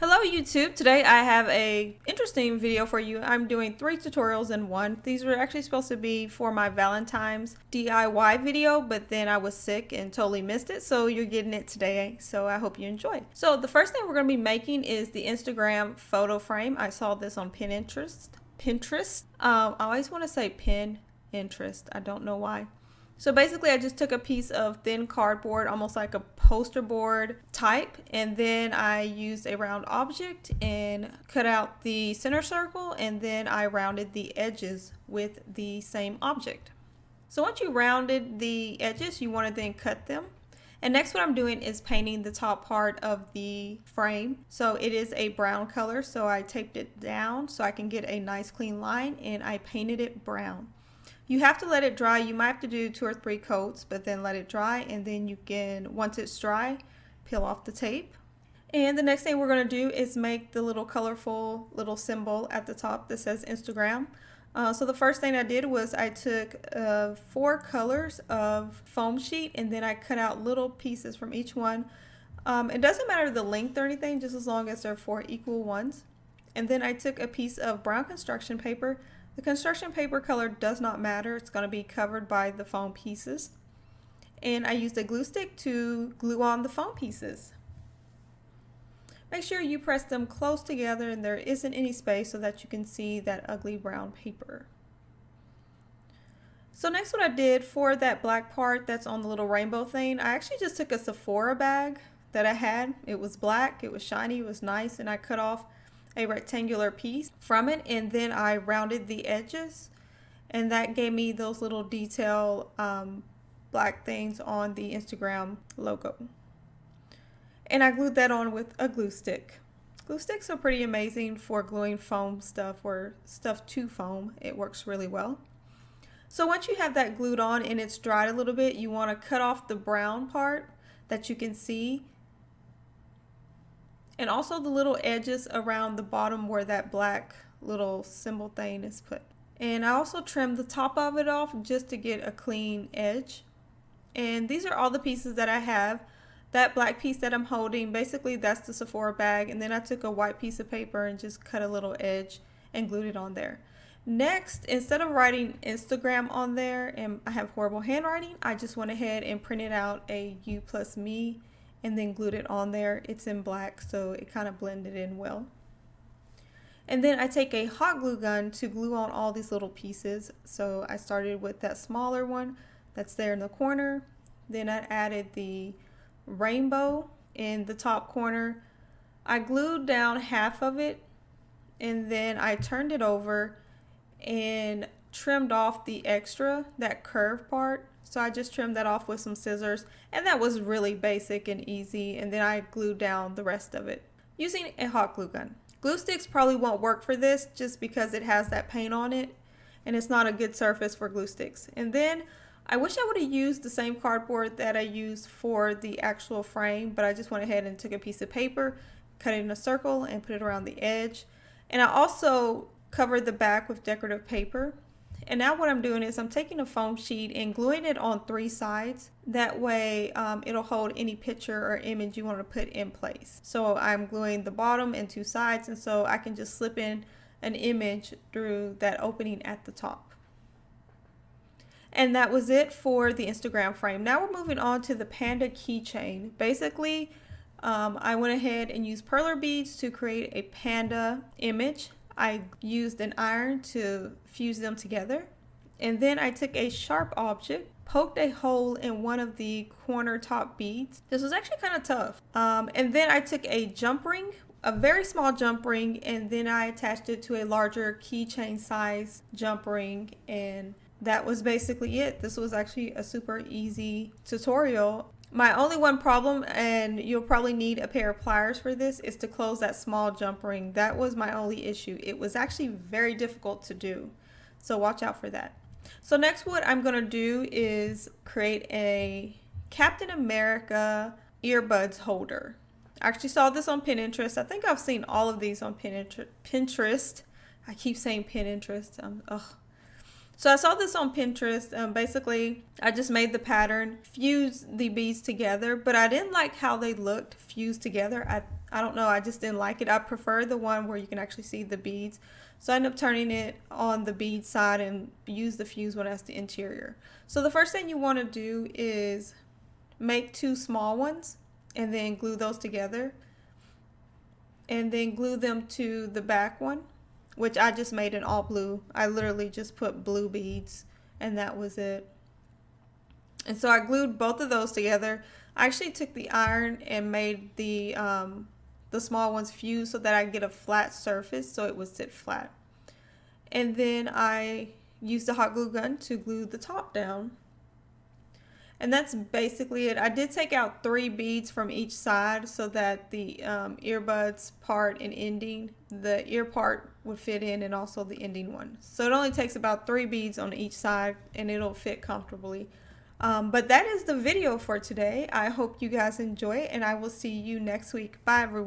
Hello YouTube, today I have a interesting video for you. I'm doing 3 tutorials in one. These were actually supposed to be for my Valentine's DIY video, but then I was sick and totally missed it, so you're getting it today, so I hope you enjoy. So the first thing we're going to be making is the Instagram photo frame. I saw this on Pinterest. I always want to say Pinterest, I don't know why. So basically I just took a piece of thin cardboard, almost like a poster board type, and then I used a round object and cut out the center circle, and then I rounded the edges with the same object. So once you rounded the edges, you want to then cut them. And next what I'm doing is painting the top part of the frame. So it is a brown color, so I taped it down so I can get a nice clean line, and I painted it brown. You have to let it dry. You might have to do 2 or 3 coats, but then let it dry, and then you can, once it's dry, peel off the tape. And the next thing we're going to do is make the little colorful little symbol at the top that says Instagram. So the first thing I did was I took 4 colors of foam sheet, and then I cut out little pieces from each one. It doesn't matter the length or anything, just as long as they're 4 equal ones. And then I took a piece of brown construction paper. The construction paper color does not matter. It's going to be covered by the foam pieces. And I used a glue stick to glue on the foam pieces. Make sure you press them close together and there isn't any space so that you can see that ugly brown paper. So next what I did for that black part that's on the little rainbow thing, I actually just took a Sephora bag that I had. It was black, it was shiny, it was nice, and I cut off a rectangular piece from it, and then I rounded the edges, and that gave me those little detail black things on the Instagram logo. And I glued that on with a glue stick. Glue sticks are pretty amazing for gluing foam stuff or stuff to foam. It works really well. So once you have that glued on and it's dried a little bit, you want to cut off the brown part that you can see, and also the little edges around the bottom where that black little symbol thing is put. And I also trimmed the top of it off just to get a clean edge. And these are all the pieces that I have. That black piece that I'm holding, basically that's the Sephora bag, and then I took a white piece of paper and just cut a little edge and glued it on there. Next, instead of writing Instagram on there, and I have horrible handwriting, I just went ahead and printed out a you plus me and then glued it on there. It's in black, so it kind of blended in well. And then I take a hot glue gun to glue on all these little pieces. So I started with that smaller one that's there in the corner. Then I added the rainbow in the top corner. I glued down half of it, and then I turned it over and trimmed off the extra, that curved part. So I just trimmed that off with some scissors, and that was really basic and easy, and then I glued down the rest of it using a hot glue gun. Glue sticks probably won't work for this just because it has that paint on it, and it's not a good surface for glue sticks. And then I wish I would have used the same cardboard that I used for the actual frame, but I just went ahead and took a piece of paper, cut it in a circle, and put it around the edge. And I also covered the back with decorative paper. And now what I'm doing is I'm taking a foam sheet and gluing it on 3 sides. That way it'll hold any picture or image you want to put in place. So I'm gluing the bottom and 2 sides, and so I can just slip in an image through that opening at the top. And that was it for the Instagram frame. Now we're moving on to the Panda Keychain. Basically, I went ahead and used Perler Beads to create a panda image. I used an iron to fuse them together, and then I took a sharp object, poked a hole in one of the corner top beads. This was actually kind of tough. And then I took a jump ring, a very small jump ring, and then I attached it to a larger keychain size jump ring, and that was basically it. This was actually a super easy tutorial. My only one problem, and you'll probably need a pair of pliers for this, is to close that small jump ring. That was my only issue. It was actually very difficult to do, so watch out for that. So next what I'm going to do is create a Captain America earbuds holder. I actually saw this on Pinterest. I think I've seen all of these on Pinterest. I keep saying Pinterest. So I saw this on Pinterest. Basically, I just made the pattern, fused the beads together, but I didn't like how they looked fused together. I don't know, I just didn't like it. I prefer the one where you can actually see the beads. So I ended up turning it on the bead side and use the fused one as the interior. So the first thing you want to do is make 2 small ones and then glue those together. And then glue them to the back one, which I just made in all blue. I literally just put blue beads and that was it. And so I glued both of those together. I actually took the iron and made the small ones fuse so that I get a flat surface so it would sit flat. And then I used a hot glue gun to glue the top down. And that's basically it. I did take out 3 beads from each side so that the earbuds part and ending, the ear part would fit in and also the ending one. So it only takes about 3 beads on each side and it'll fit comfortably. But that is the video for today. I hope you guys enjoy it and I will see you next week. Bye everyone.